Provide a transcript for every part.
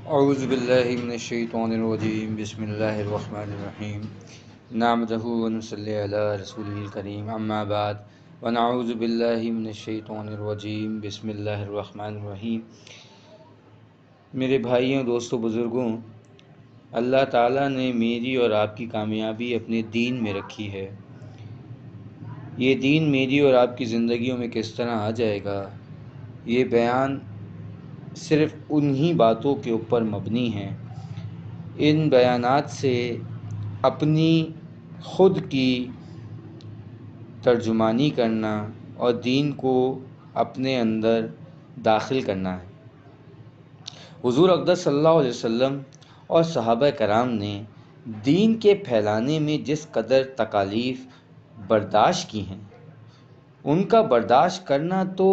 اعوذ باللہ من الشیطان الرجیم بسم اللہ الرحمن الرحیم نحمدہ ونصلی علی رسولہ الکریم اما بعد ونعوذ باللہ من الشیطان الرجیم بسم اللہ الرحمن الرحیم۔ میرے بھائیوں، دوستوں، بزرگوں، اللہ تعالیٰ نے میری اور آپ کی کامیابی اپنے دین میں رکھی ہے۔ یہ دین میری اور آپ کی زندگیوں میں کس طرح آ جائے گا، یہ بیان صرف انہی باتوں کے اوپر مبنی ہیں۔ ان بیانات سے اپنی خود کی ترجمانی کرنا اور دین کو اپنے اندر داخل کرنا ہے۔ حضور اقدس صلی اللہ علیہ وسلم اور صحابہ کرام نے دین کے پھیلانے میں جس قدر تکالیف برداشت کی ہیں، ان کا برداشت کرنا تو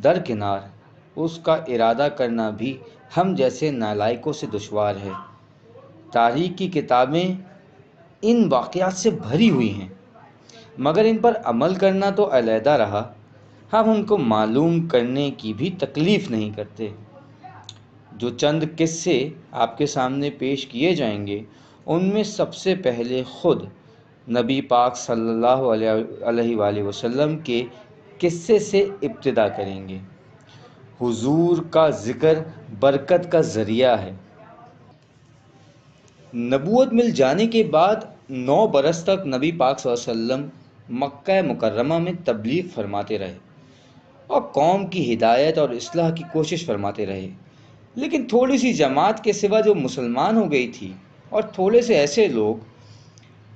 درکنار، اس کا ارادہ کرنا بھی ہم جیسے نالائقوں سے دشوار ہے۔ تاریخ کی کتابیں ان واقعات سے بھری ہوئی ہیں، مگر ان پر عمل کرنا تو علیحدہ رہا، ہم ان کو معلوم کرنے کی بھی تکلیف نہیں کرتے۔ جو چند قصے آپ کے سامنے پیش کیے جائیں گے، ان میں سب سے پہلے خود نبی پاک صلی اللہ علیہ وآلہ وسلم کے قصے سے ابتدا کریں گے۔ حضور کا ذکر برکت کا ذریعہ ہے۔ نبوت مل جانے کے بعد 9 برس تک نبی پاک صلی اللہ علیہ وسلم مکہ مکرمہ میں تبلیغ فرماتے رہے اور قوم کی ہدایت اور اصلاح کی کوشش فرماتے رہے، لیکن تھوڑی سی جماعت کے سوا جو مسلمان ہو گئی تھی، اور تھوڑے سے ایسے لوگ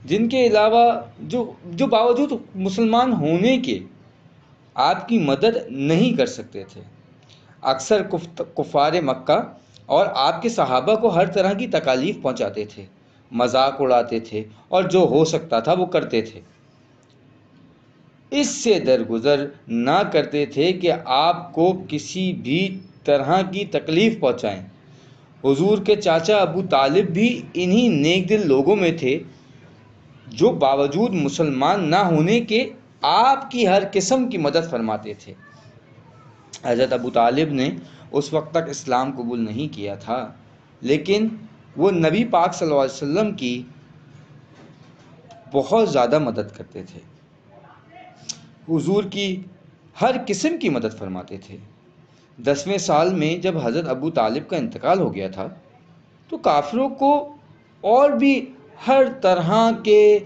جن کے علاوہ جو باوجود مسلمان ہونے کے آپ کی مدد نہیں کر سکتے تھے، اکثر کفار مکہ اور آپ کے صحابہ کو ہر طرح کی تکالیف پہنچاتے تھے، مذاق اڑاتے تھے اور جو ہو سکتا تھا وہ کرتے تھے۔ اس سے درگزر نہ کرتے تھے کہ آپ کو کسی بھی طرح کی تکلیف پہنچائیں۔ حضور کے چاچا ابو طالب بھی انہی نیک دل لوگوں میں تھے جو باوجود مسلمان نہ ہونے کے آپ کی ہر قسم کی مدد فرماتے تھے۔ حضرت ابو طالب نے اس وقت تک اسلام قبول نہیں کیا تھا، لیکن وہ نبی پاک صلی اللہ علیہ وسلم کی بہت زیادہ مدد کرتے تھے، حضور کی ہر قسم کی مدد فرماتے تھے۔ 10ویں سال میں جب حضرت ابو طالب کا انتقال ہو گیا تھا، تو کافروں کو اور بھی ہر طرح کے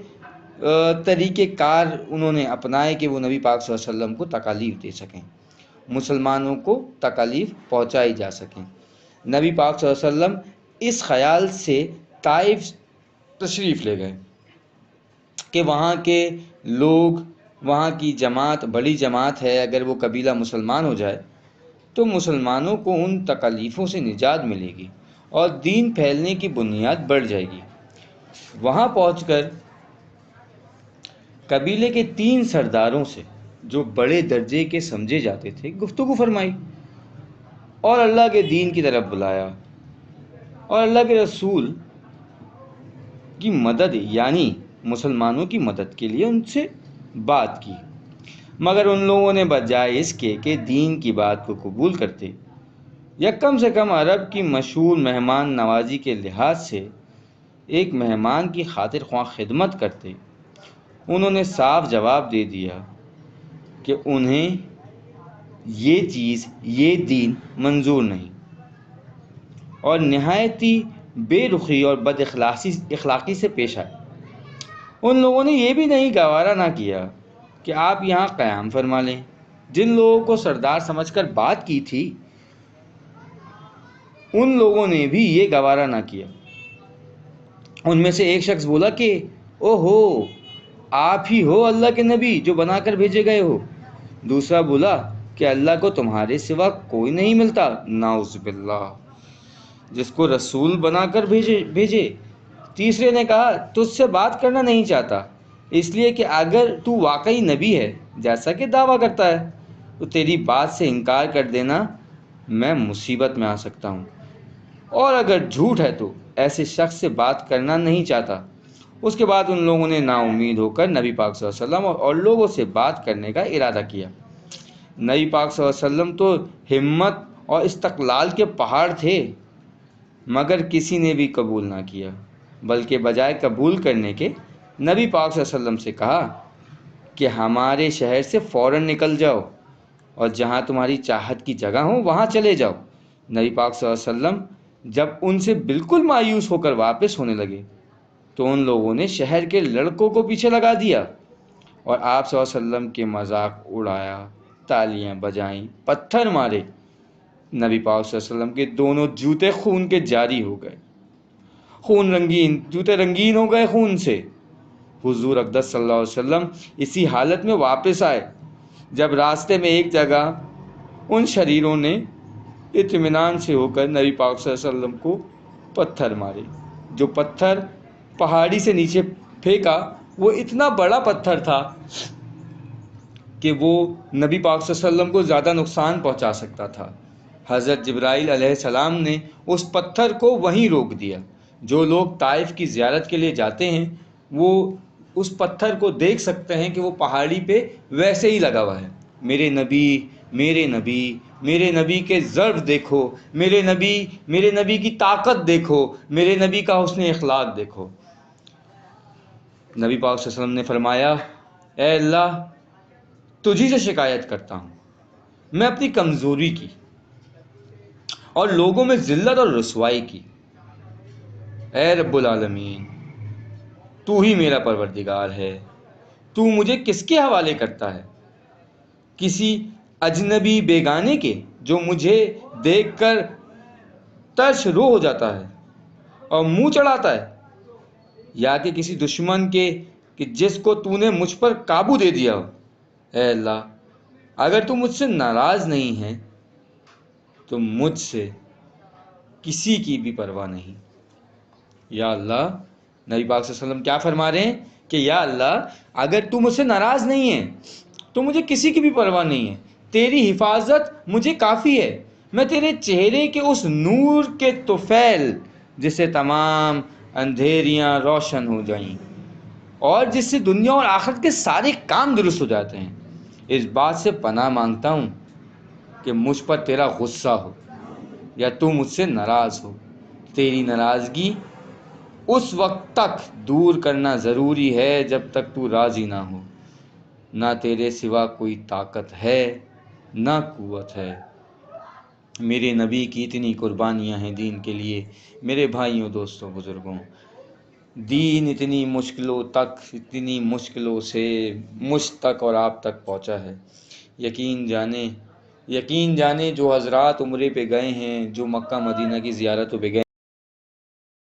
طریقے کار انہوں نے اپنائے کہ وہ نبی پاک صلی اللہ علیہ وسلم کو تکالیف دے سکیں، مسلمانوں کو تکالیف پہنچائی جا سکیں۔ نبی پاک صلی اللہ علیہ وسلم اس خیال سے طائف تشریف لے گئے کہ وہاں کے لوگ، وہاں کی جماعت بڑی جماعت ہے، اگر وہ قبیلہ مسلمان ہو جائے تو مسلمانوں کو ان تکالیفوں سے نجات ملے گی اور دین پھیلنے کی بنیاد بڑھ جائے گی۔ وہاں پہنچ کر قبیلے کے 3 سرداروں سے، جو بڑے درجے کے سمجھے جاتے تھے، گفتگو فرمائی اور اللہ کے دین کی طرف بلایا اور اللہ کے رسول کی مدد یعنی مسلمانوں کی مدد کے لیے ان سے بات کی، مگر ان لوگوں نے بجائے اس کے کہ دین کی بات کو قبول کرتے یا کم سے کم عرب کی مشہور مہمان نوازی کے لحاظ سے ایک مہمان کی خاطر خواہ خدمت کرتے، انہوں نے صاف جواب دے دیا کہ انہیں یہ چیز، یہ دین منظور نہیں، اور نہایت ہی بے رخی اور بد اخلاقی سے پیش آئے۔ ان لوگوں نے یہ بھی نہیں گوارا نہ کیا کہ آپ یہاں قیام فرما لیں۔ جن لوگوں کو سردار سمجھ کر بات کی تھی، ان لوگوں نے بھی یہ گوارا نہ کیا۔ ان میں سے ایک شخص بولا کہ او ہو، آپ ہی ہو اللہ کے نبی جو بنا کر بھیجے گئے ہو۔ دوسرا بولا کہ اللہ کو تمہارے سوا کوئی نہیں ملتا، نعوذ باللہ، جس کو رسول بنا کر بھیجے۔ تیسرے نے کہا تجھ سے بات کرنا نہیں چاہتا، اس لیے کہ اگر تو واقعی نبی ہے جیسا کہ دعویٰ کرتا ہے تو تیری بات سے انکار کر دینا میں مصیبت میں آ سکتا ہوں، اور اگر جھوٹ ہے تو ایسے شخص سے بات کرنا نہیں چاہتا۔ اس کے بعد ان لوگوں نے نا امید ہو کر نبی پاک صلی اللہ علیہ وسلم اور لوگوں سے بات کرنے کا ارادہ کیا۔ نبی پاک صلی اللہ علیہ وسلم تو ہمت اور استقلال کے پہاڑ تھے، مگر کسی نے بھی قبول نہ کیا، بلکہ بجائے قبول کرنے کے نبی پاک صلی اللہ علیہ وسلم سے کہا کہ ہمارے شہر سے فوراً نکل جاؤ اور جہاں تمہاری چاہت کی جگہ ہو وہاں چلے جاؤ۔ نبی پاک صلی اللہ علیہ وسلم جب ان سے بالکل مایوس ہو کر واپس ہونے لگے تو ان لوگوں نے شہر کے لڑکوں کو پیچھے لگا دیا اور آپ صلی اللہ علیہ وسلم کے مذاق اڑایا، تالیاں بجائیں، پتھر مارے۔ نبی پاک صلی اللہ علیہ وسلم کے دونوں جوتے خون کے جاری ہو گئے، جوتے رنگین ہو گئے خون سے۔ حضور اقدس صلی اللہ علیہ وسلم اسی حالت میں واپس آئے جب راستے میں ایک جگہ ان شریروں نے اطمینان سے ہو کر نبی پاک صلی اللہ علیہ وسلم کو پتھر مارے۔ جو پتھر پہاڑی سے نیچے پھینکا وہ اتنا بڑا پتھر تھا کہ وہ نبی پاک صلی اللہ علیہ وسلم کو زیادہ نقصان پہنچا سکتا تھا۔ حضرت جبرائیل علیہ السلام نے اس پتھر کو وہیں روک دیا۔ جو لوگ طائف کی زیارت کے لیے جاتے ہیں وہ اس پتھر کو دیکھ سکتے ہیں کہ وہ پہاڑی پہ ویسے ہی لگا ہوا ہے۔ میرے نبی، میرے نبی، میرے نبی کے ضرب دیکھو، میرے نبی کی طاقت دیکھو، میرے نبی کا حسن اخلاق دیکھو۔ نبی پاک صلی اللہ علیہ وسلم نے فرمایا، اے اللہ، تجھی سے شکایت کرتا ہوں میں اپنی کمزوری کی اور لوگوں میں ذلت اور رسوائی کی۔ اے رب العالمین، تو ہی میرا پروردگار ہے، تو مجھے کس کے حوالے کرتا ہے؟ کسی اجنبی بیگانے کے جو مجھے دیکھ کر ترش رو ہو جاتا ہے اور منہ چڑھاتا ہے، یا کہ کسی دشمن کے کہ جس کو تو نے مجھ پر قابو دے دیا ہو؟ اے اللہ، اگر تو مجھ سے ناراض نہیں ہے تو مجھ سے کسی کی بھی پرواہ نہیں۔ یا اللہ، نبی پاک صلی اللہ علیہ وسلم کیا فرما رہے ہیں کہ یا اللہ، اگر تو مجھ سے ناراض نہیں ہے تو مجھے کسی کی بھی پرواہ نہیں ہے، تیری حفاظت مجھے کافی ہے۔ میں تیرے چہرے کے اس نور کے طفیل جس سے تمام اندھیریاں روشن ہو جائیں اور جس سے دنیا اور آخرت کے سارے کام درست ہو جاتے ہیں، اس بات سے پناہ مانگتا ہوں کہ مجھ پر تیرا غصہ ہو یا تو مجھ سے ناراض ہو۔ تیری ناراضگی اس وقت تک دور کرنا ضروری ہے جب تک تو راضی نہ ہو۔ نہ تیرے سوا کوئی طاقت ہے نہ قوت ہے۔ میرے نبی کی اتنی قربانیاں ہیں دین کے لیے۔ میرے بھائیوں، دوستوں، بزرگوں، دین اتنی مشکلوں سے مجھ تک اور آپ تک پہنچا ہے۔ یقین جانے جو حضرات عمرے پہ گئے ہیں، جو مکہ مدینہ کی زیارتوں پہ گئے